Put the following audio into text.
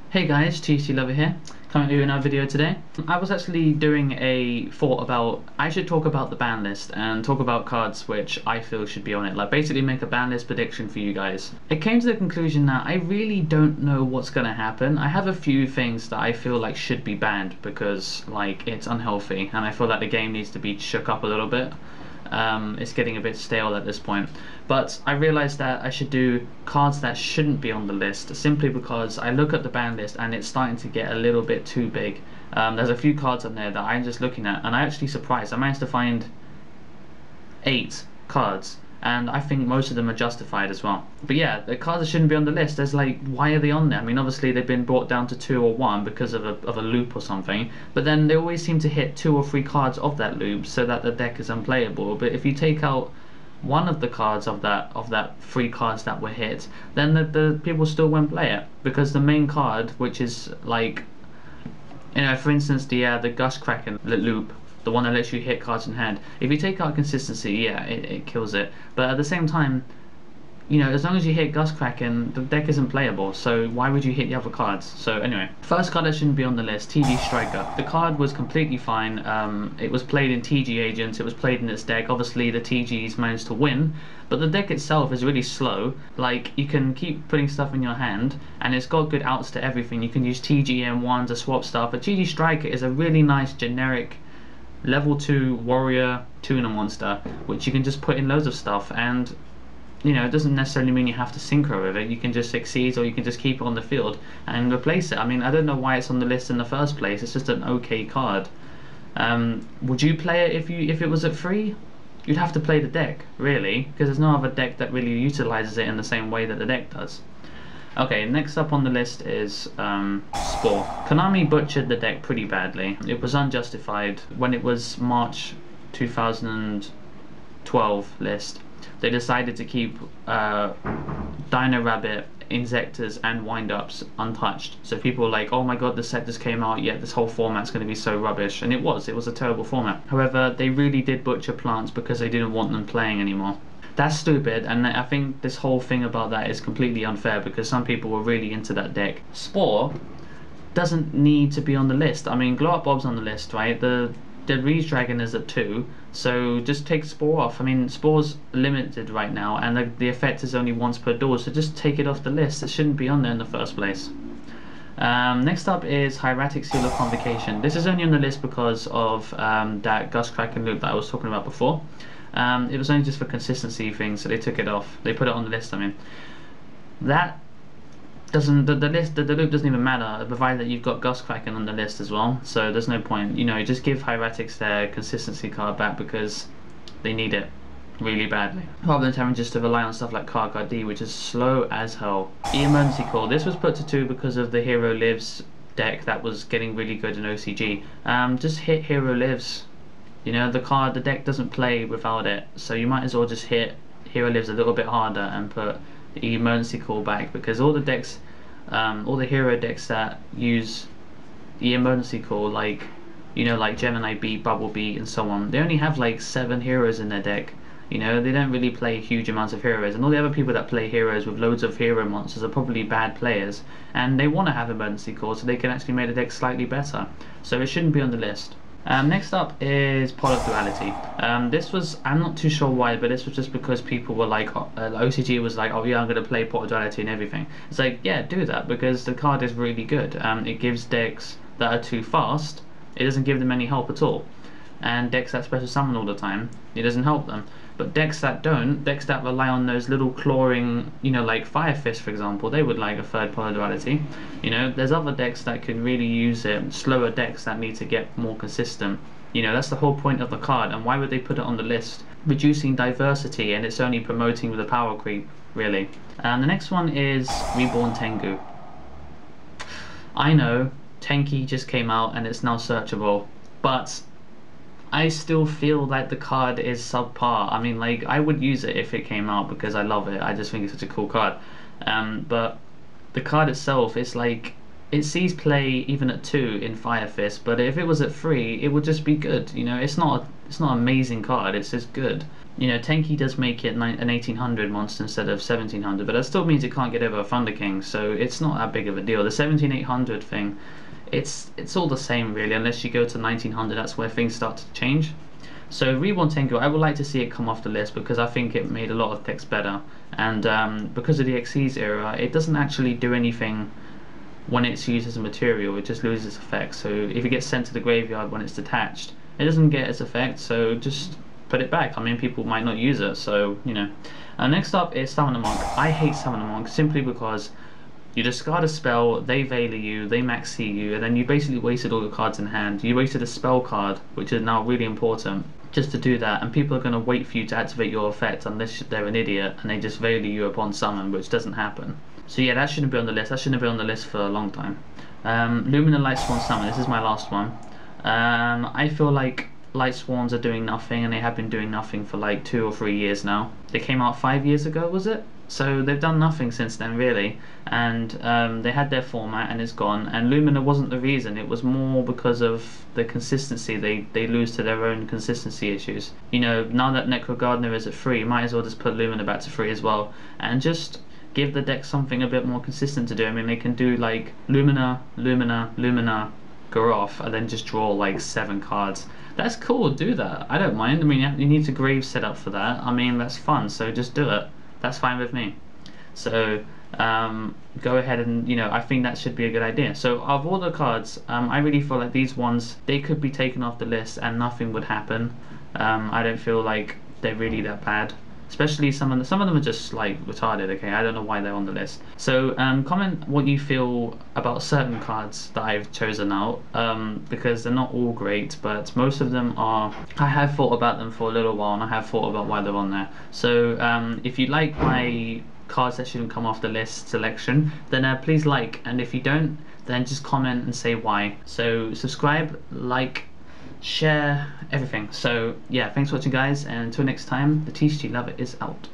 Hey guys, Thetcglover here, coming to you in our video today. I was actually doing a thought about, I should talk about the ban list and talk about cards which I feel should be on it, like basically make a ban list prediction for you guys. It came to the conclusion that I really don't know what's gonna happen. I have a few things that I feel like should be banned because like it's unhealthy and I feel like the game needs to be shook up a little bit. It's getting a bit stale at this point. But I realized that I should do cards that shouldn't be on the list simply because I look at the ban list and it's starting to get a little bit too big. There's a few cards on there that I'm just looking at and I'm actually surprised. I managed to find 8 cards and I think most of them are justified as well. But yeah, the cards that shouldn't be on the list, there's like, why are they on there? I mean, obviously they've been brought down to 2 or 1 because of a loop or something, but then they always seem to hit 2 or 3 cards of that loop so that the deck is unplayable. But if you take out one of the cards of that 3 cards that were hit, then the people still won't play it because the main card, which is like, you know, for instance, the Gust Kraken loop, the one that lets you hit cards in hand. If you take out consistency, yeah, it kills it. But at the same time, you know, as long as you hit Gust Kraken, the deck isn't playable, so why would you hit the other cards? So anyway, first card that shouldn't be on the list, TG Striker. The card was completely fine. It was played in TG Agents, it was played in its deck. Obviously the TGs managed to win, but the deck itself is really slow. Like, you can keep putting stuff in your hand, and it's got good outs to everything. You can use TGM1 to swap stuff, but TG Striker is a really nice generic level 2 warrior tuner monster which you can just put in loads of stuff, and you know, it doesn't necessarily mean you have to synchro with it. You can just succeed or you can just keep it on the field and replace it. I mean, I don't know why it's on the list in the first place. It's just an okay card. Would you play it if it was at 3? You'd have to play the deck, really, because there's no other deck that really utilizes it in the same way that the deck does. Okay, next up on the list is Spore. Konami butchered the deck pretty badly. It was unjustified. When it was March 2012 list, they decided to keep Dino Rabbit, Insectors and Wind-Ups untouched. So people were like, oh my god, the set just came out, yet this whole format's going to be so rubbish. And it was a terrible format. However, they really did butcher plants because they didn't want them playing anymore. That's stupid, and I think this whole thing about that is completely unfair because some people were really into that deck. Spore doesn't need to be on the list. I mean, Glow Up Bob's on the list, right? The Reeds Dragon is at 2, so just take Spore off. I mean, Spore's limited right now, and the effect is only once per duel, so just take it off the list. It shouldn't be on there in the first place. Next up is Hieratic Seal of Convocation. This is only on the list because of that Gust Kraken loop that I was talking about before. It was only just for consistency things, so they took it off. They put it on the list. I mean, that doesn't the loop doesn't even matter, provided that you've got Gust Kraken on the list as well. So there's no point. You know, just give Hieratics their consistency card back because they need it really badly, rather than having just to rely on stuff like Card Guard D, which is slow as hell. Emergency Call. This was put to 2 because of the Hero Lives deck that was getting really good in OCG. Just hit Hero Lives. You know, the deck doesn't play without it, so you might as well just hit Hero Lives a little bit harder and put the Emergency Call back, because all the decks, all the hero decks that use the Emergency Call, like, you know, like Gemini Beat, Bubble Beat and so on, they only have like 7 heroes in their deck. You know, they don't really play huge amounts of heroes, and all the other people that play heroes with loads of hero monsters are probably bad players, and they want to have Emergency Call so they can actually make the deck slightly better. So it shouldn't be on the list. Next up is Pot of Duality. This was, I'm not too sure why, but this was just because people were like, OCG was like, oh yeah, I'm going to play Pot of Duality and everything. It's like, yeah, do that, because the card is really good. It gives decks that are too fast, it doesn't give them any help at all. And decks that special summon all the time, it doesn't help them. But decks that don't, decks that rely on those little clawing, you know, like Fire Fist for example, they would like a third Pot of Duality. You know, there's other decks that could really use it, slower decks that need to get more consistent. You know, that's the whole point of the card, and why would they put it on the list? Reducing diversity, and it's only promoting the power creep, really. And the next one is Reborn Tengu. I know, Tenki just came out and it's now searchable, but I still feel like the card is subpar. I mean, like, I would use it if it came out because I love it. I just think it's such a cool card. But the card itself is like, it sees play even at 2 in Fire Fist, but if it was at 3, it would just be good. You know, it's not it's not an amazing card. It's just good. You know, Tenki does make it an 1800 monster instead of 1700, but that still means it can't get over a Thunder King, so it's not that big of a deal. The 17800 thing, it's all the same really, unless you go to 1900. That's where things start to change. So Reborn Tengu, I would like to see it come off the list because I think it made a lot of decks better, and because of the Xyz era, it doesn't actually do anything when it's used as a material. It just loses its effect. So if it gets sent to the graveyard when it's detached, it doesn't get its effect, so just put it back. I mean, people might not use it, so you know. Next up is Summoner Monk. I hate Summoner Monk simply because you discard a spell, they Veiler you, they maxi you, and then you basically wasted all your cards in hand. You wasted a spell card, which is now really important, just to do that, and people are going to wait for you to activate your effect unless they're an idiot and they just Veiler you upon summon, which doesn't happen. So yeah, that shouldn't be on the list. That shouldn't have been on the list for a long time. Lumina Lightsworn Summon, this is my last one. I feel like Lightsworns are doing nothing, and they have been doing nothing for like 2 or 3 years now. They came out 5 years ago, was it? So they've done nothing since then really, and they had their format and it's gone, and Lumina wasn't the reason. It was more because of the consistency. They lose to their own consistency issues. You know, now that Necro Gardener is at 3, you might as well just put Lumina back to 3 as well, and just give the deck something a bit more consistent to do. I mean, they can do like Lumina, Lumina, Lumina, go off, and then just draw like 7 cards. That's cool, do that. I don't mind. I mean, you need to grave set up for that. I mean, that's fun, so just do it. That's fine with me. So go ahead and, you know, I think that should be a good idea. So of all the cards, I really feel like these ones, they could be taken off the list and nothing would happen. I don't feel like they're really that bad. Especially some of them are just like retarded. Okay, I don't know why they're on the list. So comment what you feel about certain cards that I've chosen out, because they're not all great, but most of them are. I have thought about them for a little while, and I have thought about why they're on there. So if you like my cards that shouldn't come off the list selection, then please like, and if you don't, then just comment and say why. So subscribe, like, share, everything. So yeah, thanks for watching guys, and until next time, the TCG Lover is out.